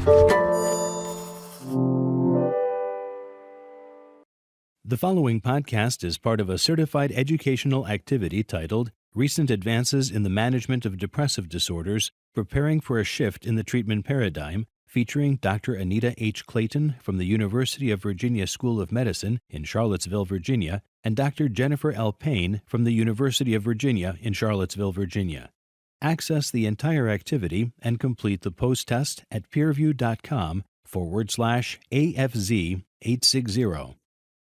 The following podcast is part of a certified educational activity titled Recent Advances in the Management of Depressive Disorders, Preparing for a Shift in the Treatment Paradigm, featuring Dr. Anita H. Clayton from the University of Virginia School of Medicine in Charlottesville, Virginia, and Dr. Jennifer L. Payne from the University of Virginia in Charlottesville, Virginia. Access the entire activity and complete the post-test at peerview.com/AFZ860.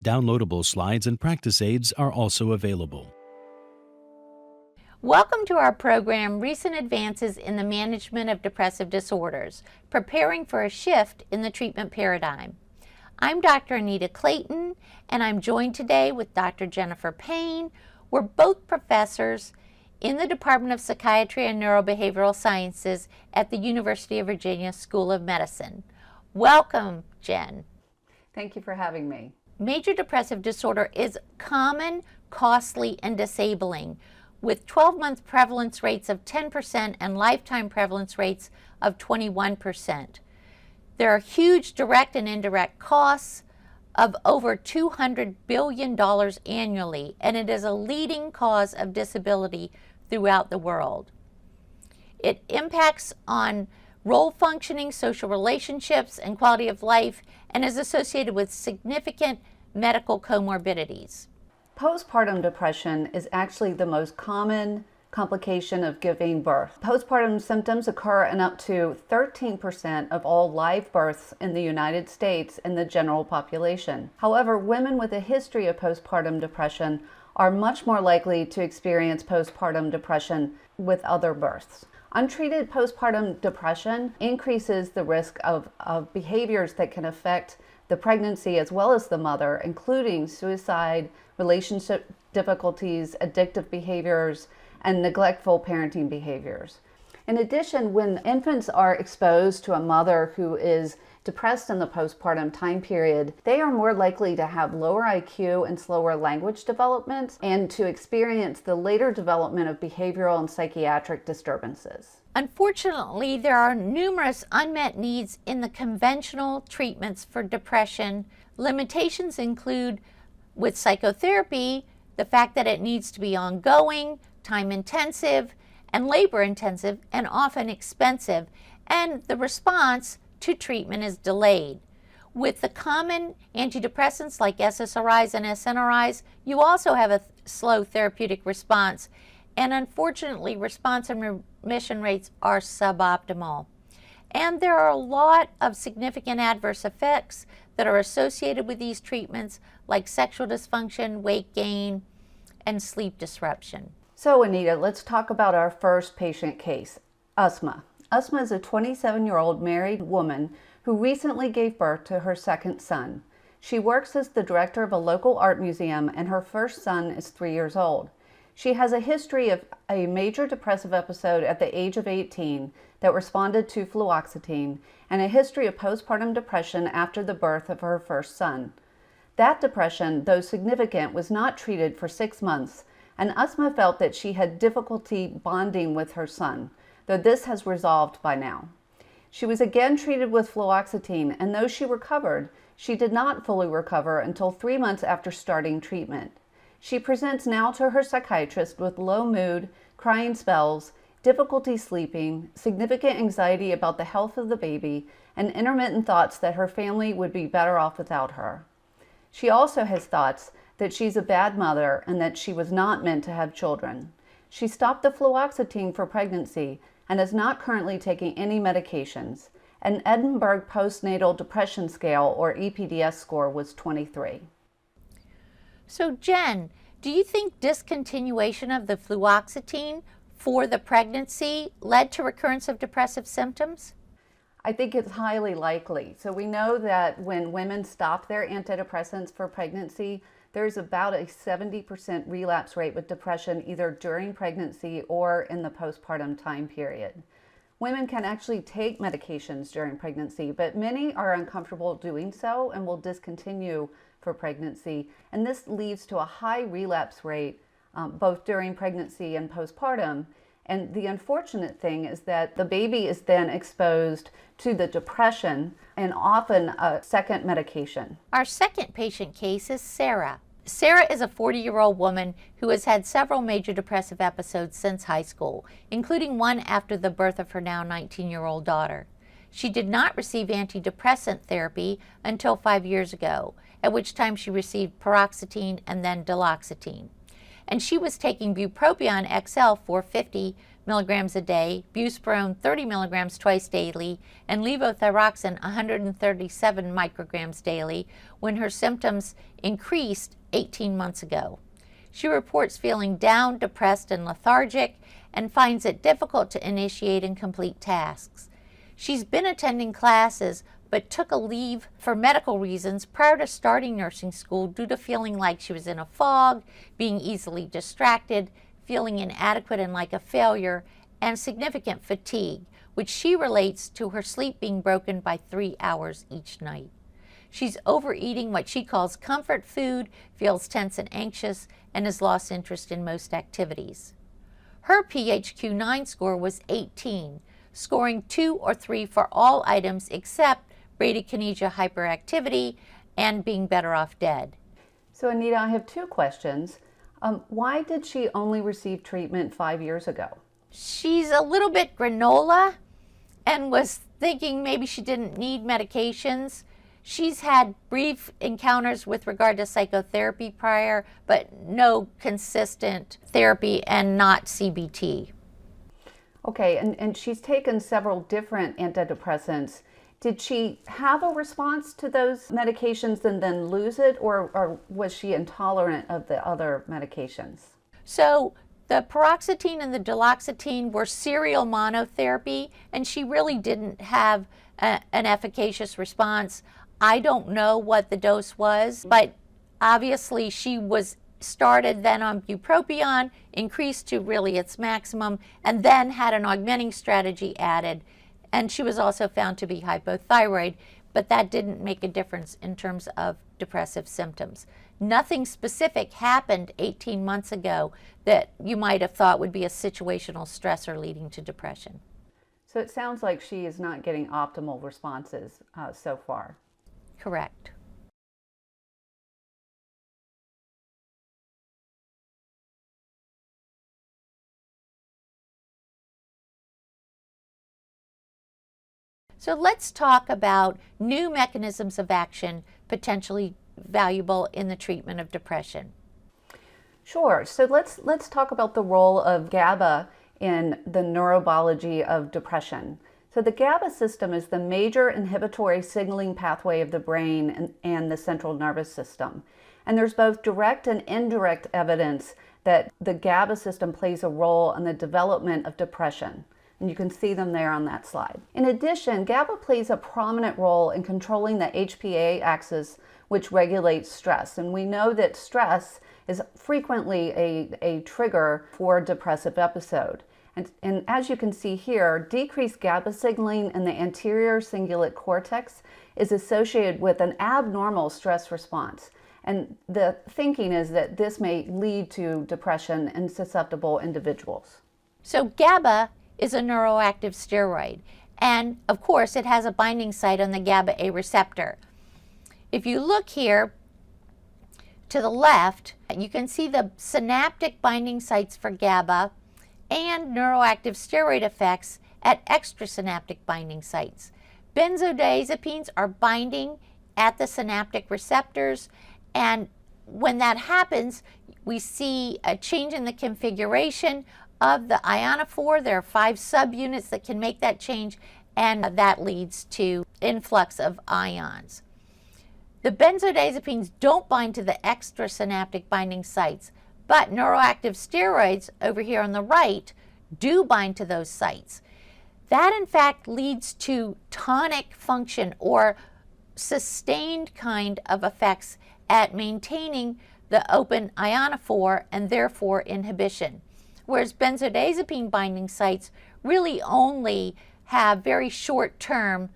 Downloadable slides and practice aids are also available. Welcome to our program, Recent Advances in the Management of Depressive Disorders, Preparing for a Shift in the Treatment Paradigm. I'm Dr. Anita Clayton, and I'm joined today with Dr. Jennifer Payne. We're both professors in the Department of Psychiatry and Neurobehavioral Sciences at the University of Virginia School of Medicine. Welcome, Jen. Thank you for having me. Major depressive disorder is common, costly, and disabling, with 12-month prevalence rates of 10% and lifetime prevalence rates of 21%. There are huge direct and indirect costs of over $200 billion annually, and it is a leading cause of disability throughout the world. It impacts on role functioning, social relationships, and quality of life, and is associated with significant medical comorbidities. Postpartum depression is actually the most common complication of giving birth. Postpartum symptoms occur in up to 13% of all live births in the United States in the general population. However, women with a history of postpartum depression are much more likely to experience postpartum depression with other births. Untreated postpartum depression increases the risk of behaviors that can affect the pregnancy as well as the mother, including suicide, relationship difficulties, addictive behaviors, and neglectful parenting behaviors. In addition, when infants are exposed to a mother who is depressed in the postpartum time period, they are more likely to have lower IQ and slower language development and to experience the later development of behavioral and psychiatric disturbances. Unfortunately, there are numerous unmet needs in the conventional treatments for depression. Limitations include, with psychotherapy, the fact that it needs to be ongoing, time-intensive, and labor-intensive, and often expensive, and the response to treatment is delayed. With the common antidepressants like SSRIs and SNRIs, you also have a slow therapeutic response, and unfortunately, response and remission rates are suboptimal. And there are a lot of significant adverse effects that are associated with these treatments, like sexual dysfunction, weight gain, and sleep disruption. So Anita, let's talk about our first patient case, Usma. Usma is a 27-year-old married woman who recently gave birth to her second son. She works as the director of a local art museum, and her first son is 3 years old. She has a history of a major depressive episode at the age of 18 that responded to fluoxetine, and a history of postpartum depression after the birth of her first son. That depression, though significant, was not treated for 6 months, and Usma felt that she had difficulty bonding with her son, though this has resolved by now. She was again treated with fluoxetine, and though she recovered, she did not fully recover until 3 months after starting treatment. She presents now to her psychiatrist with low mood, crying spells, difficulty sleeping, significant anxiety about the health of the baby, and intermittent thoughts that her family would be better off without her. She also has thoughts that she's a bad mother and that she was not meant to have children. She stopped the fluoxetine for pregnancy and is not currently taking any medications. An Edinburgh Postnatal Depression Scale, or EPDS score, was 23. So Jen, do you think discontinuation of the fluoxetine for the pregnancy led to recurrence of depressive symptoms? I think it's highly likely. So we know that when women stop their antidepressants for pregnancy, there's about a 70% relapse rate with depression either during pregnancy or in the postpartum time period. Women can actually take medications during pregnancy, but many are uncomfortable doing so and will discontinue for pregnancy. And this leads to a high relapse rate both during pregnancy and postpartum. And the unfortunate thing is that the baby is then exposed to the depression and often a second medication. Our second patient case is Sarah. Sarah is a 40-year-old woman who has had several major depressive episodes since high school, including one after the birth of her now 19-year-old daughter. She did not receive antidepressant therapy until 5 years ago, at which time she received paroxetine and then duloxetine. And she was taking bupropion XL 450 milligrams a day, buspirone 30 milligrams twice daily, and levothyroxine 137 micrograms daily when her symptoms increased 18 months ago. She reports feeling down, depressed, and lethargic, and finds it difficult to initiate and complete tasks. She's been attending classes but took a leave for medical reasons prior to starting nursing school due to feeling like she was in a fog, being easily distracted, feeling inadequate and like a failure, and significant fatigue, which she relates to her sleep being broken by 3 hours each night. She's overeating what she calls comfort food, feels tense and anxious, and has lost interest in most activities. Her PHQ-9 score was 18, scoring 2 or 3 for all items except bradykinesia hyperactivity and being better off dead. So Anita, I have two questions. Why did she only receive treatment 5 years ago? She's a little bit granola and was thinking maybe she didn't need medications. She's had brief encounters with regard to psychotherapy prior, but no consistent therapy and not CBT. Okay, and she's taken several different antidepressants. Did she have a response to those medications and then lose it, or was she intolerant of the other medications? So the paroxetine and the duloxetine were serial monotherapy, and she really didn't have an efficacious response. I don't know what the dose was, but obviously she was started then on bupropion, increased to really its maximum, and then had an augmenting strategy added. And she was also found to be hypothyroid, but that didn't make a difference in terms of depressive symptoms. Nothing specific happened 18 months ago that you might have thought would be a situational stressor leading to depression. So it sounds like she is not getting optimal responses so far. Correct. So let's talk about new mechanisms of action potentially valuable in the treatment of depression. Sure. So let's talk about the role of GABA in the neurobiology of depression. So the GABA system is the major inhibitory signaling pathway of the brain and the central nervous system. And there's both direct and indirect evidence that the GABA system plays a role in the development of depression. And you can see them there on that slide. In addition, GABA plays a prominent role in controlling the HPA axis, which regulates stress. And we know that stress is frequently a trigger for a depressive episode. And as you can see here, decreased GABA signaling in the anterior cingulate cortex is associated with an abnormal stress response. And the thinking is that this may lead to depression in susceptible individuals. So GABA is a neuroactive steroid, and of course it has a binding site on the GABA-A receptor. If you look here to the left, you can see the synaptic binding sites for GABA and neuroactive steroid effects at extrasynaptic binding sites. Benzodiazepines are binding at the synaptic receptors, and when that happens, we see a change in the configuration of the ionophore. There are 5 subunits that can make that change, and that leads to influx of ions. The benzodiazepines don't bind to the extrasynaptic binding sites, but neuroactive steroids over here on the right do bind to those sites. That in fact leads to tonic function or sustained kind of effects at maintaining the open ionophore and therefore inhibition. Whereas benzodiazepine binding sites really only have very short-term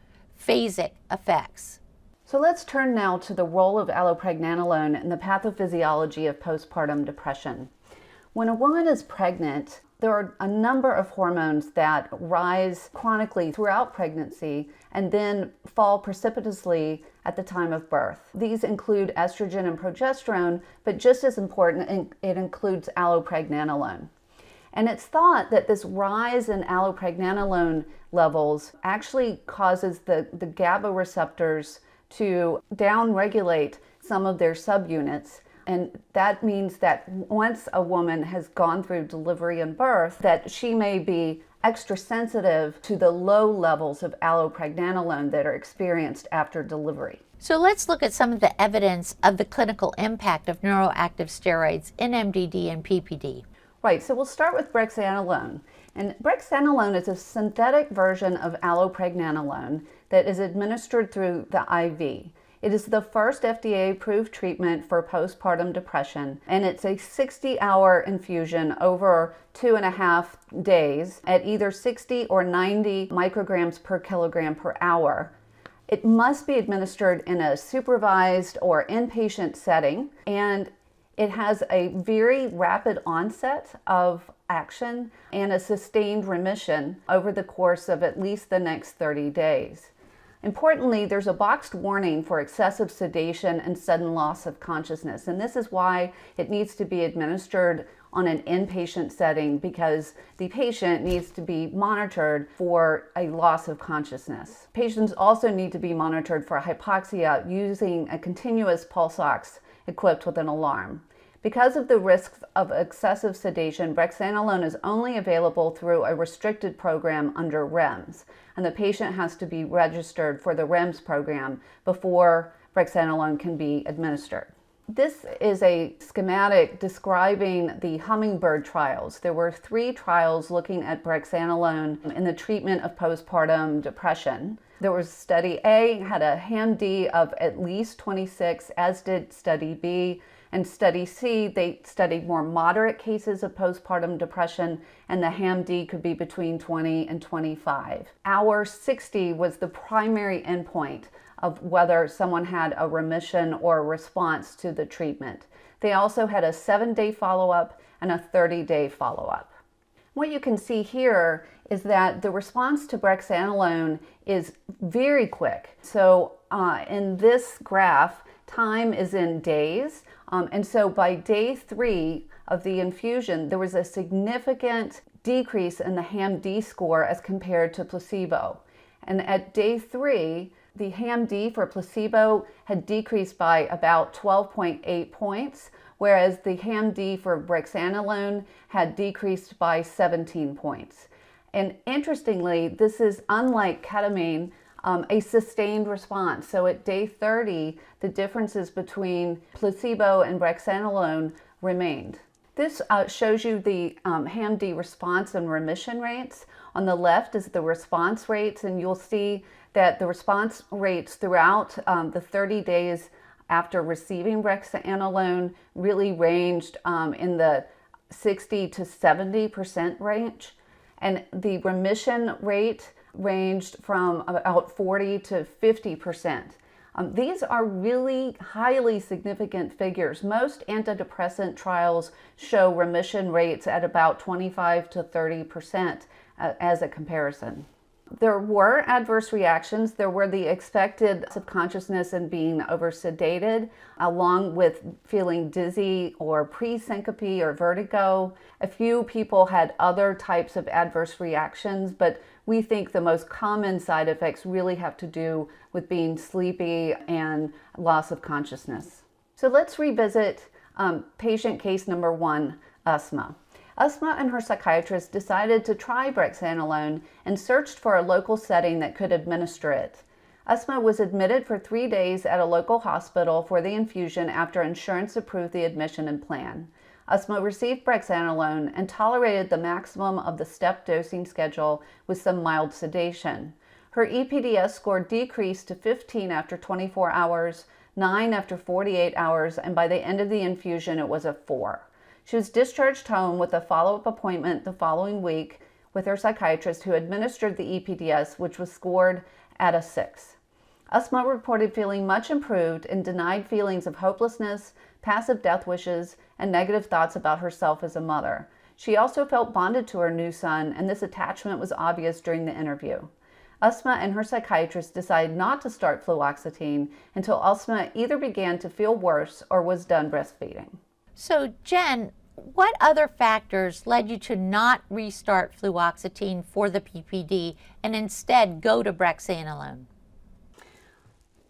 phasic effects. So let's turn now to the role of allopregnanolone in the pathophysiology of postpartum depression. When a woman is pregnant, There are a number of hormones that rise chronically throughout pregnancy and then fall precipitously at the time of birth. These include estrogen and progesterone, but just as important, it includes allopregnanolone. And it's thought that this rise in allopregnanolone levels actually causes the GABA receptors to downregulate some of their subunits. And that means that once a woman has gone through delivery and birth, that she may be extra sensitive to the low levels of allopregnanolone that are experienced after delivery. So let's look at some of the evidence of the clinical impact of neuroactive steroids in MDD and PPD. Right, so we'll start with Brexan Alone. And Brexan Alone is a synthetic version of allopregnanolone that is administered through the IV. It is the first FDA-approved treatment for postpartum depression, and it's a 60-hour infusion over 2.5 days at either 60 or 90 micrograms per kilogram per hour. It must be administered in a supervised or inpatient setting, and it has a very rapid onset of action and a sustained remission over the course of at least the next 30 days. Importantly, there's a boxed warning for excessive sedation and sudden loss of consciousness, and this is why it needs to be administered on an inpatient setting, because the patient needs to be monitored for a loss of consciousness. Patients also need to be monitored for hypoxia using a continuous pulse ox equipped with an alarm. Because of the risks of excessive sedation, Brexan Alone is only available through a restricted program under REMS, and the patient has to be registered for the REMS program before Brexan Alone can be administered. This is a schematic describing the hummingbird trials. There were 3 trials looking at Brexan Alone in the treatment of postpartum depression. There was study A, had a HAM-D of at least 26, as did study B. And study C, they studied more moderate cases of postpartum depression, and the HAM-D could be between 20 and 25. Hour 60 was the primary endpoint of whether someone had a remission or a response to the treatment. They also had a 7-day follow-up and a 30-day follow-up. What you can see here is that the response to Brexan Alone is very quick. So in this graph, time is in days. And so by day 3 of the infusion, there was a significant decrease in the HAM-D score as compared to placebo. And at day 3, the HAM-D for placebo had decreased by about 12.8 points, whereas the HAM-D for Brexan Alone had decreased by 17 points. And interestingly, this is unlike ketamine, a sustained response. So at day 30, the differences between placebo and Brexan Alone remained. This shows you the HAM-D response and remission rates. On the left is the response rates, and you'll see that the response rates throughout the 30 days after receiving Brexan Alone really ranged in the 60 to 70% range, and the remission rate ranged from about 40 to 50%. These are really highly significant figures. Most antidepressant trials show remission rates at about 25 to 30% as a comparison. There were adverse reactions. There were the expected subconsciousness and being oversedated, along with feeling dizzy or pre-syncope or vertigo. A few people had other types of adverse reactions, but we think the most common side effects really have to do with being sleepy and loss of consciousness. So let's revisit patient case number 1, Usma. Usma and her psychiatrist decided to try Brexan Alone and searched for a local setting that could administer it. Usma was admitted for 3 days at a local hospital for the infusion after insurance approved the admission and plan. Usma received Brexan Alone and tolerated the maximum of the step dosing schedule with some mild sedation. Her EPDS score decreased to 15 after 24 hours, 9 after 48 hours, and by the end of the infusion it was a 4. She was discharged home with a follow-up appointment the following week with her psychiatrist, who administered the EPDS, which was scored at a 6. Usma reported feeling much improved and denied feelings of hopelessness, passive death wishes, and negative thoughts about herself as a mother. She also felt bonded to her new son, and this attachment was obvious during the interview. Asma and her psychiatrist decided not to start fluoxetine until Asma either began to feel worse or was done breastfeeding. So, Jen, what other factors led you to not restart fluoxetine for the PPD and instead go to Brexan Alone?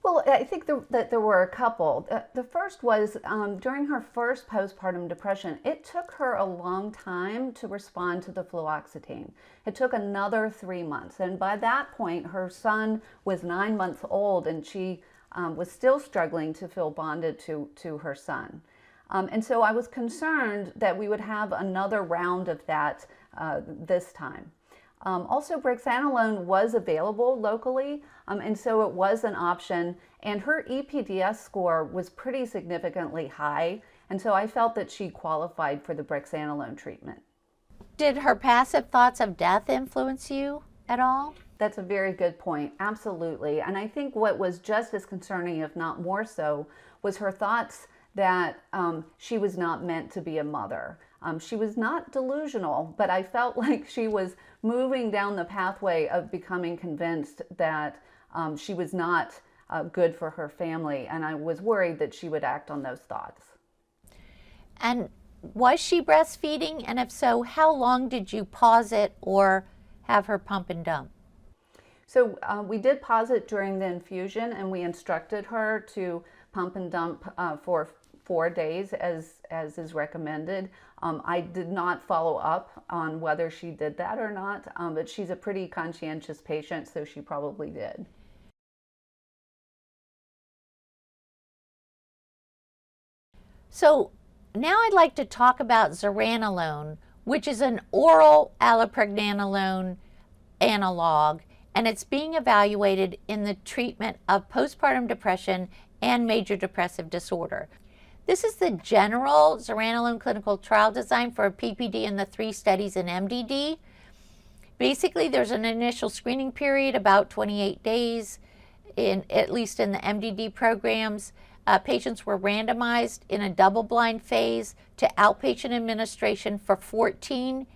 Well, I think that there were a couple. The first was during her first postpartum depression, it took her a long time to respond to the fluoxetine. It took another 3 months. And by that point, her son was 9 months old and she was still struggling to feel bonded to her son. And so I was concerned that we would have another round of that this time. Also, Brexan Alone was available locally, and so it was an option, and her EPDS score was pretty significantly high, and so I felt that she qualified for the Brexan Alone treatment. Did her passive thoughts of death influence you at all? That's a very good point, absolutely. And I think what was just as concerning, if not more so, was her thoughts that she was not meant to be a mother. She was not delusional, but I felt like she was moving down the pathway of becoming convinced that she was not good for her family, and I was worried that she would act on those thoughts. And was she breastfeeding? And if so, how long did you pause it or have her pump and dump? So we did pause it during the infusion, and we instructed her to pump and dump for 4 days as is recommended. I did not follow up on whether she did that or not, but she's a pretty conscientious patient, so she probably did. So now I'd like to talk about Zoranolone, which is an oral allopregnanolone analog, and it's being evaluated in the treatment of postpartum depression and major depressive disorder. This is the general Zoranolone clinical trial design for a PPD in the 3 studies in MDD. Basically, there's an initial screening period, about 28 days, at least in the MDD programs. Patients were randomized in a double-blind phase to outpatient administration for 14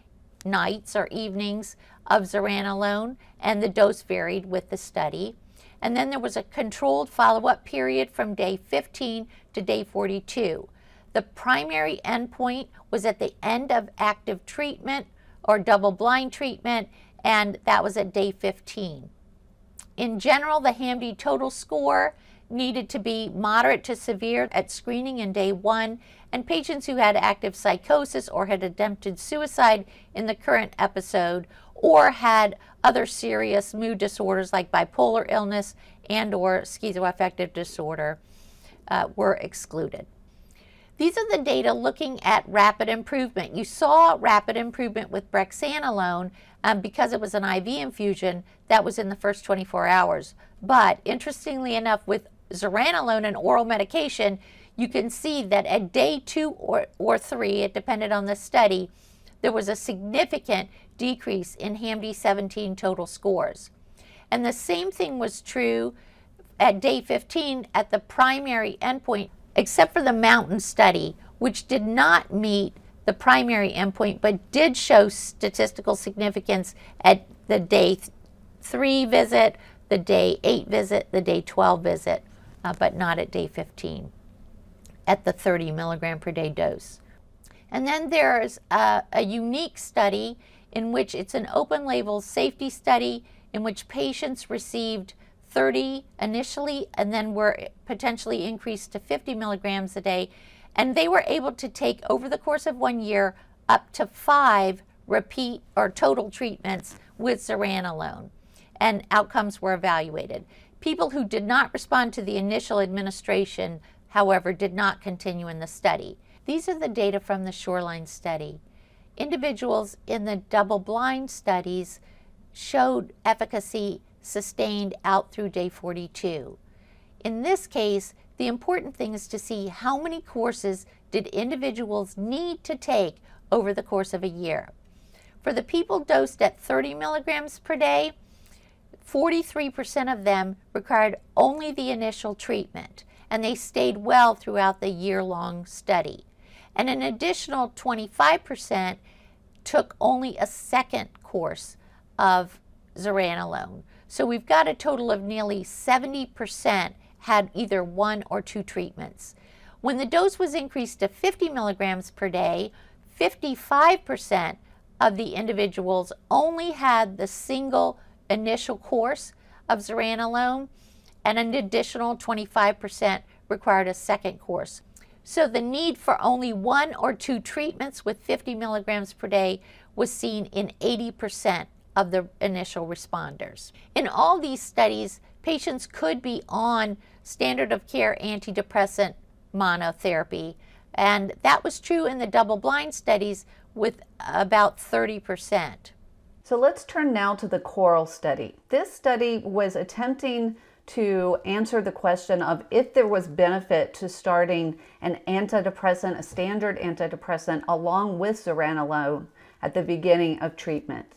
nights or evenings of Zoranolone, and the dose varied with the study. And then there was a controlled follow-up period from day 15 to day 42. The primary endpoint was at the end of active treatment or double-blind treatment, and that was at day 15. In general, the HAM-D total score needed to be moderate to severe at screening in day 1, and patients who had active psychosis or had attempted suicide in the current episode or had other serious mood disorders like bipolar illness and or schizoaffective disorder were excluded. These are the data looking at rapid improvement. You saw rapid improvement with Brexan Alone because it was an IV infusion that was in the first 24 hours. But interestingly enough, with Zoranolone, an oral medication, you can see that at day 2 or 3, it depended on the study, there was a significant decrease in HAM-D17 total scores. And the same thing was true at day 15 at the primary endpoint, except for the Mountain study, which did not meet the primary endpoint, but did show statistical significance at the day 3 visit, the day 8 visit, the day 12 visit, but not at day 15 at the 30 milligram per day dose. And then there's a unique study in which it's an open label safety study in which patients received 30 initially and then were potentially increased to 50 milligrams a day. And they were able to take over the course of 1 year up to 5 repeat or total treatments with Zoranolone, and outcomes were evaluated. People who did not respond to the initial administration, however, did not continue in the study. These are the data from the Shoreline study. Individuals in the double-blind studies showed efficacy sustained out through day 42. In this case, the important thing is to see how many courses did individuals need to take over the course of a year. For the people dosed at 30 milligrams per day, 43% of them required only the initial treatment, and they stayed well throughout the year-long study. And an additional 25% took only a second course of Zoranolone. So we've got a total of nearly 70% had either 1 or 2 treatments. When the dose was increased to 50 milligrams per day, 55% of the individuals only had the single initial course of Zoranolone, and an additional 25% required a second course. So the need for only 1 or 2 treatments with 50 milligrams per day was seen in 80% of the initial responders. In all these studies, patients could be on standard of care antidepressant monotherapy, and that was true in the double-blind studies with about 30%. So let's turn now to the CORAL study. This study was attempting to answer the question of if there was benefit to starting an antidepressant, a standard antidepressant, along with Zoranolone at the beginning of treatment.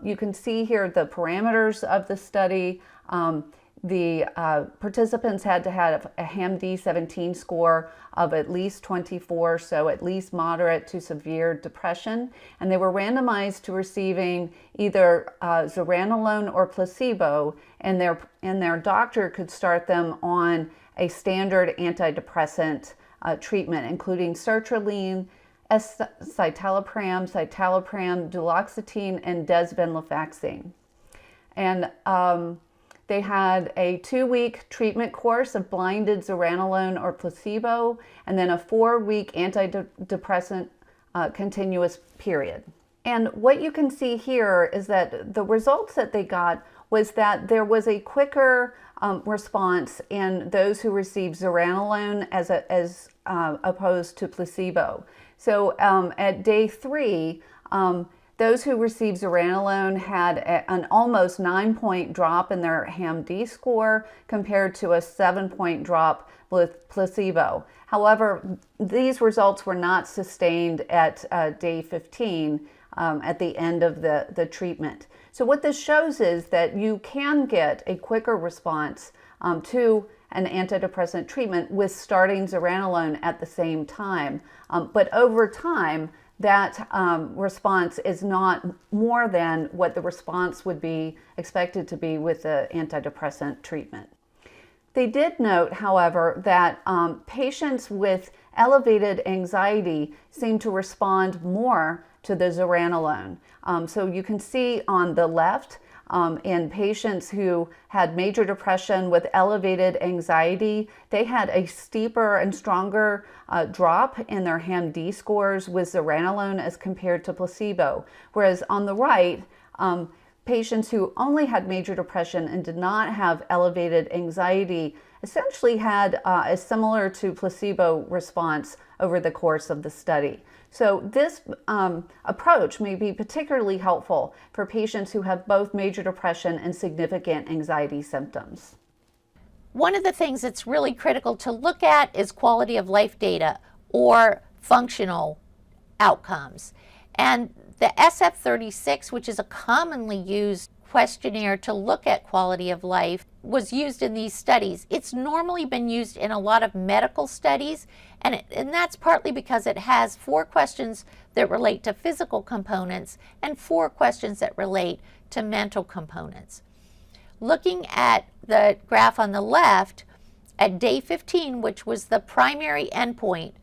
You can see here the parameters of the study. The participants had to have a HAM-D17 score of at least 24, so at least moderate to severe depression, and they were randomized to receiving either Zoranolone or placebo, and their doctor could start them on a standard antidepressant treatment, including sertraline, citalopram, duloxetine, and desvenlafaxine. And they had a 2-week treatment course of blinded Zoranolone or placebo, and then a 4-week antidepressant continuous period. And what you can see here is that the results that they got was that there was a quicker response in those who received Zoranolone as opposed to placebo. So at day 3, those who received Zoranolone had an almost 9-point drop in their HAM-D score compared to a 7-point drop with placebo. However, these results were not sustained at day 15 at the end of the treatment. So what this shows is that you can get a quicker response to an antidepressant treatment with starting Zoranolone at the same time. But over time, that response is not more than what the response would be expected to be with the antidepressant treatment. They did note, however, that patients with elevated anxiety seem to respond more to the Zoranolone. So you can see on the left, in patients who had major depression with elevated anxiety, they had a steeper and stronger drop in their HAM-D scores with Zoranolone as compared to placebo. Whereas on the right, patients who only had major depression and did not have elevated anxiety essentially had a similar to placebo response over the course of the study. So this approach may be particularly helpful for patients who have both major depression and significant anxiety symptoms. One of the things that's really critical to look at is quality of life data or functional outcomes. And the SF36, which is a commonly used questionnaire to look at quality of life, was used in these studies. It's normally been used in a lot of medical studies, and that's partly because it has 4 questions that relate to physical components and 4 questions that relate to mental components. Looking at the graph on the left, at day 15, which was the primary endpoint,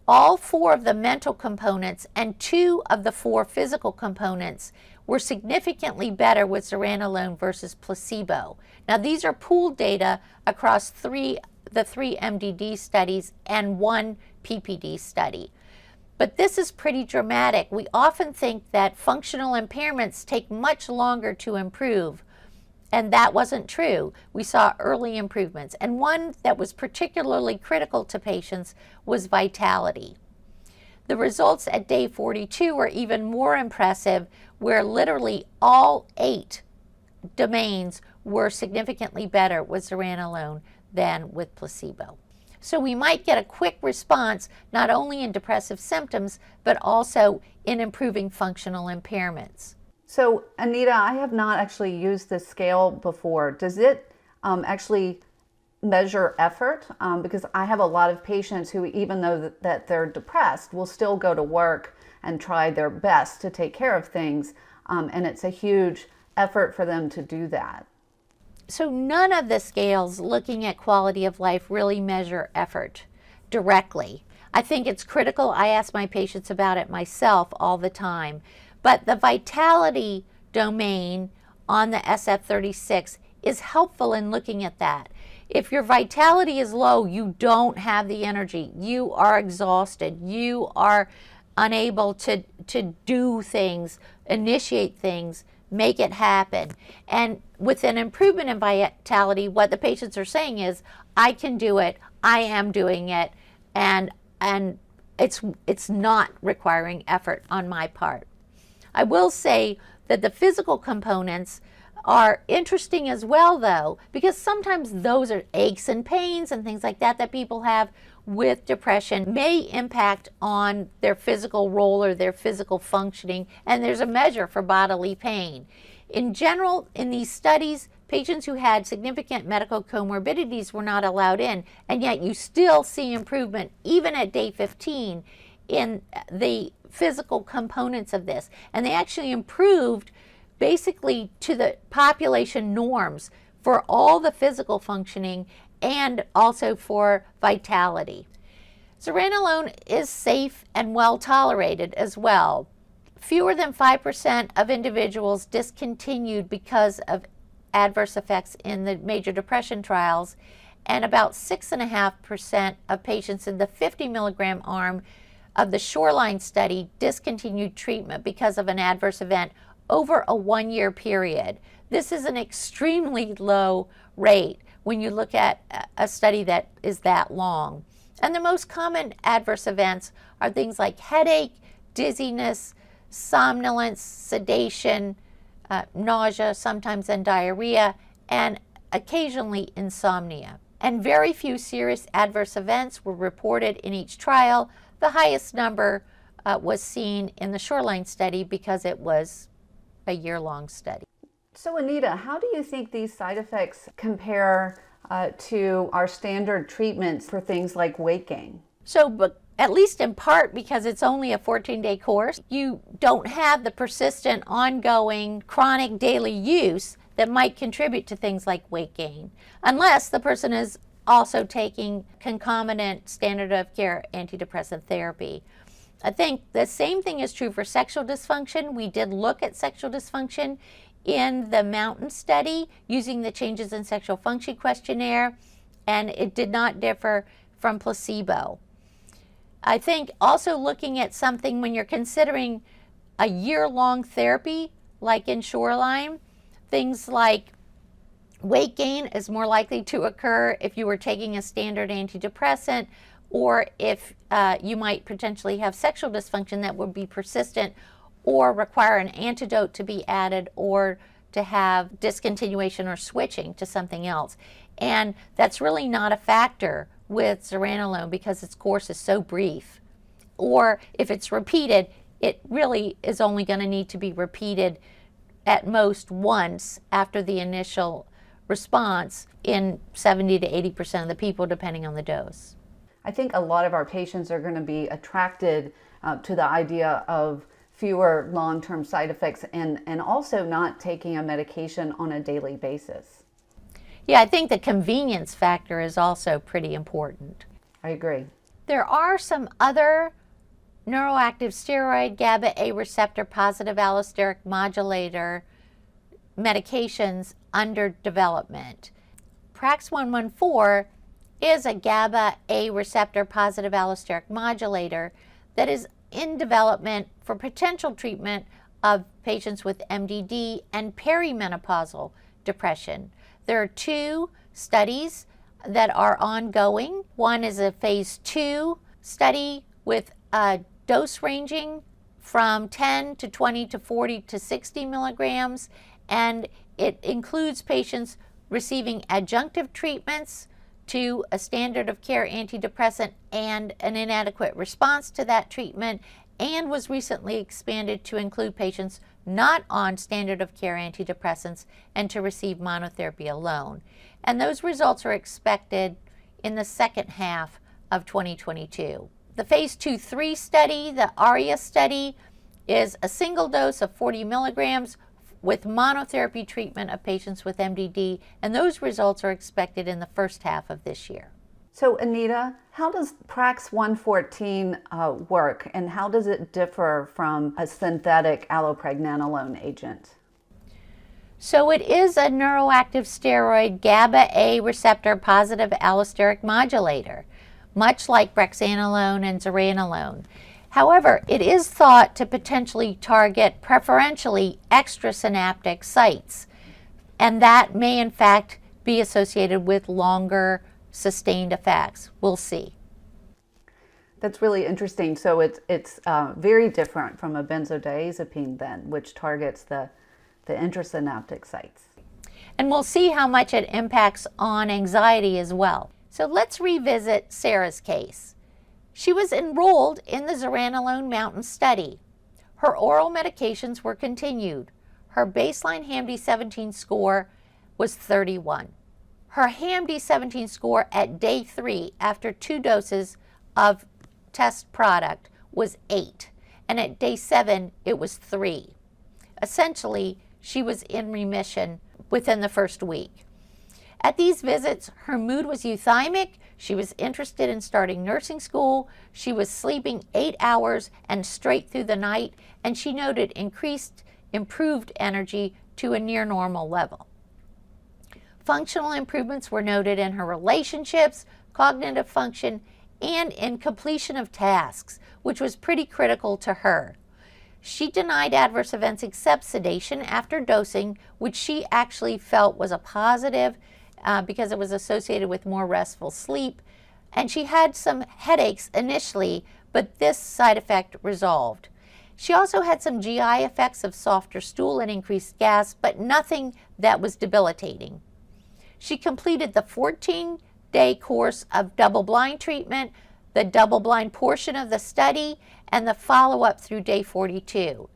all 4 of the mental components and 2 of the 4 physical components were significantly better with Zoranolone versus placebo. Now these are pooled data across the 3 MDD studies and 1 PPD study. But this is pretty dramatic. We often think that functional impairments take much longer to improve, and that wasn't true. We saw early improvements, and one that was particularly critical to patients was vitality. The results at day 42 were even more impressive, where literally all 8 domains were significantly better with Zoranolone than with placebo. So we might get a quick response not only in depressive symptoms, but also in improving functional impairments. So Anita, I have not actually used this scale before. Does it actually measure effort? Because I have a lot of patients who, even though that they're depressed, will still go to work and try their best to take care of things. And it's a huge effort for them to do that. So none of the scales looking at quality of life really measure effort directly. I think it's critical. I ask my patients about it myself all the time. But the vitality domain on the SF36 is helpful in looking at that. If your vitality is low, you don't have the energy. You are exhausted. You are unable to do things, initiate things, make it happen. And with an improvement in vitality, what the patients are saying is, I can do it, I am doing it, and it's not requiring effort on my part. I will say that the physical components are interesting as well, though, because sometimes those are aches and pains and things like that that people have with depression may impact on their physical role or their physical functioning, and there's a measure for bodily pain. In general, in these studies, patients who had significant medical comorbidities were not allowed in, and yet you still see improvement even at day 15 in the physical components of this. And they actually improved basically to the population norms for all the physical functioning and also for vitality. Zoranolone is safe and well tolerated as well. Fewer than 5% of individuals discontinued because of adverse effects in the major depression trials, and about 6.5% of patients in the 50 milligram arm of the Shoreline study discontinued treatment because of an adverse event over a 1-year period. This is an extremely low rate when you look at a study that is that long. And the most common adverse events are things like headache, dizziness, somnolence, sedation, nausea, sometimes and diarrhea, and occasionally insomnia. And very few serious adverse events were reported in each trial. The highest number was seen in the Shoreline study because it was a year-long study. So Anita, how do you think these side effects compare to our standard treatments for things like weight gain? So, but at least in part because it's only a 14-day course, you don't have the persistent, ongoing, chronic daily use that might contribute to things like weight gain, unless the person is also taking concomitant standard of care antidepressant therapy. I think the same thing is true for sexual dysfunction. We did look at sexual dysfunction in the Mountain study using the Changes in Sexual Function questionnaire, and it did not differ from placebo. I think also looking at something when you're considering a year-long therapy, like in Shoreline, things like weight gain is more likely to occur if you were taking a standard antidepressant, or if you might potentially have sexual dysfunction that would be persistent or require an antidote to be added or to have discontinuation or switching to something else. And that's really not a factor with Zoranolone because its course is so brief. Or if it's repeated, it really is only going to need to be repeated at most once after the initial response in 70 to 80% of the people, depending on the dose. I think a lot of our patients are going to be attracted to the idea of fewer long-term side effects and also not taking a medication on a daily basis. Yeah, I think the convenience factor is also pretty important. I agree. There are some other neuroactive steroid GABA-A receptor positive allosteric modulator medications under development. Prax 114 is a GABA-A receptor positive allosteric modulator that is in development for potential treatment of patients with MDD and perimenopausal depression. There are 2 studies that are ongoing. One is a phase 2 study with dose ranging from 10 to 20 to 40 to 60 milligrams, and it includes patients receiving adjunctive treatments to a standard of care antidepressant and an inadequate response to that treatment, and was recently expanded to include patients not on standard of care antidepressants and to receive monotherapy alone. And those results are expected in the second half of 2022. The phase 2/3 study, the ARIA study, is a single dose of 40 milligrams with monotherapy treatment of patients with MDD, and those results are expected in the first half of this year. So Anita, how does Prax 114 work, and how does it differ from a synthetic allopregnanolone agent? So it is a neuroactive steroid GABA-A receptor positive allosteric modulator, much like Brexan Alone and Zoranolone. However, it is thought to potentially target preferentially extrasynaptic sites, and that may in fact be associated with longer sustained effects. We'll see. That's really interesting. So it's very different from a benzodiazepine then, which targets the intrasynaptic sites. And we'll see how much it impacts on anxiety as well. So let's revisit Sarah's case. She was enrolled in the Zoranolone Mountain Study. Her oral medications were continued. Her baseline HAM-D17 score was 31. Her HAM-D17 score at day 3 after 2 doses of test product was 8, and at day 7 it was 3. Essentially, she was in remission within the first week. At these visits, her mood was euthymic, she was interested in starting nursing school, she was sleeping 8 hours and straight through the night, and she noted improved energy to a near normal level. Functional improvements were noted in her relationships, cognitive function, and in completion of tasks, which was pretty critical to her. She denied adverse events except sedation after dosing, which she actually felt was a positive because it was associated with more restful sleep. And she had some headaches initially, but this side effect resolved. She also had some GI effects of softer stool and increased gas, but nothing that was debilitating. She completed the 14-day course of double-blind treatment, the double-blind portion of the study, and the follow-up through day 42.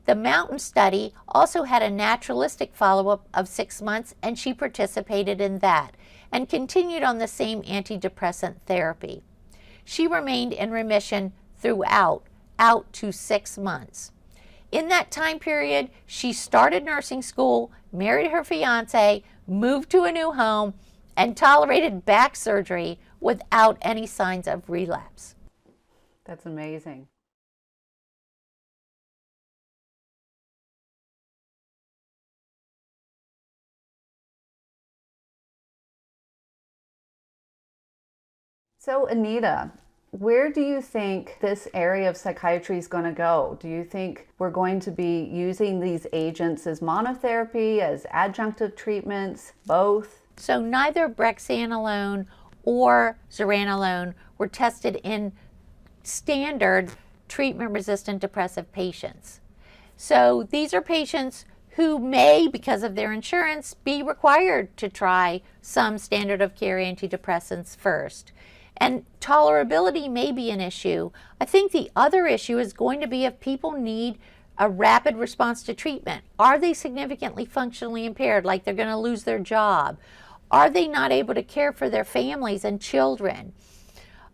The Mountain Study also had a naturalistic follow-up of 6 months, and she participated in that and continued on the same antidepressant therapy. She remained in remission throughout, out to 6 months. In that time period, she started nursing school, married her fiance, moved to a new home, and tolerated back surgery without any signs of relapse. That's amazing. So Anita, where do you think this area of psychiatry is going to go? Do you think we're going to be using these agents as monotherapy, as adjunctive treatments, both? So neither Brexan Alone or Zoranolone were tested in standard treatment-resistant depressive patients. So these are patients who may, because of their insurance, be required to try some standard of care antidepressants first. And tolerability may be an issue. I think the other issue is going to be if people need a rapid response to treatment. Are they significantly functionally impaired, like they're going to lose their job? Are they not able to care for their families and children?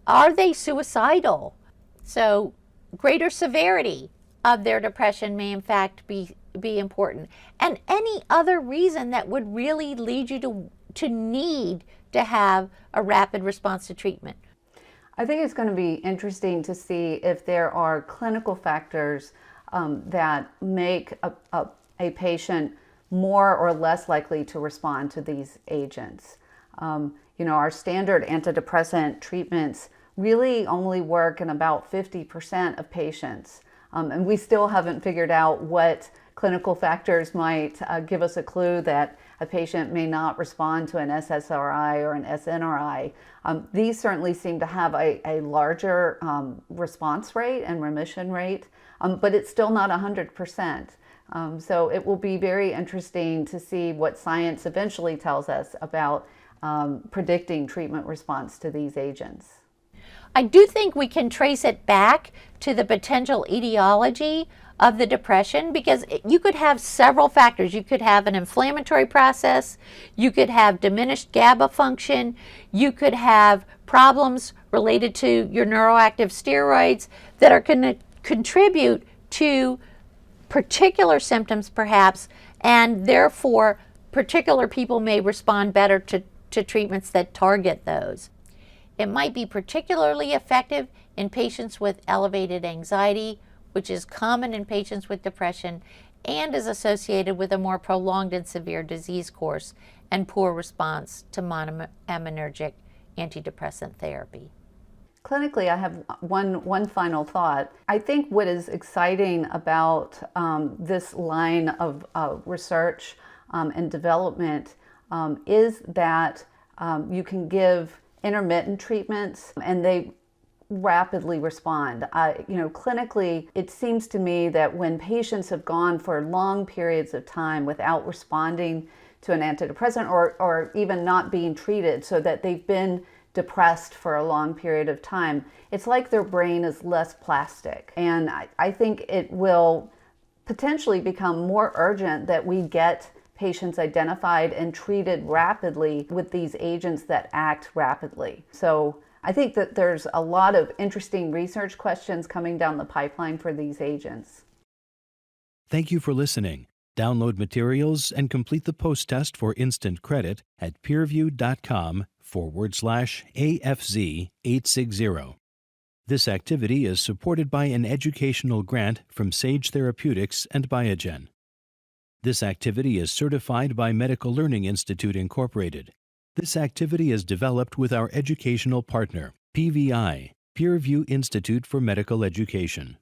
Are they suicidal? So greater severity of their depression may in fact be important. And any other reason that would really lead you to need to have a rapid response to treatment. I think it's going to be interesting to see if there are clinical factors that make a patient more or less likely to respond to these agents. Our standard antidepressant treatments really only work in about 50% of patients. And we still haven't figured out what clinical factors might give us a clue that a patient may not respond to an SSRI or an SNRI. These certainly seem to have a larger response rate and remission rate, but it's still not 100%. So it will be very interesting to see what science eventually tells us about predicting treatment response to these agents. I do think we can trace it back to the potential etiology of the depression, because you could have several factors. You could have an inflammatory process, you could have diminished GABA function, you could have problems related to your neuroactive steroids that are going to contribute to particular symptoms perhaps, and therefore particular people may respond better to treatments that target those. It might be particularly effective in patients with elevated anxiety, which is common in patients with depression and is associated with a more prolonged and severe disease course and poor response to monoaminergic antidepressant therapy. Clinically, I have one final thought. I think what is exciting about this line of research and development is that you can give intermittent treatments and they rapidly respond. Clinically, it seems to me that when patients have gone for long periods of time without responding to an antidepressant or even not being treated, so that they've been depressed for a long period of time, it's like their brain is less plastic. And I think it will potentially become more urgent that we get patients identified and treated rapidly with these agents that act rapidly. So I think that there's a lot of interesting research questions coming down the pipeline for these agents. Thank you for listening. Download materials and complete the post-test for instant credit at peerview.com/AFZ860. This activity is supported by an educational grant from Sage Therapeutics and Biogen. This activity is certified by Medical Learning Institute, Incorporated. This activity is developed with our educational partner, PVI, Peer View Institute for Medical Education.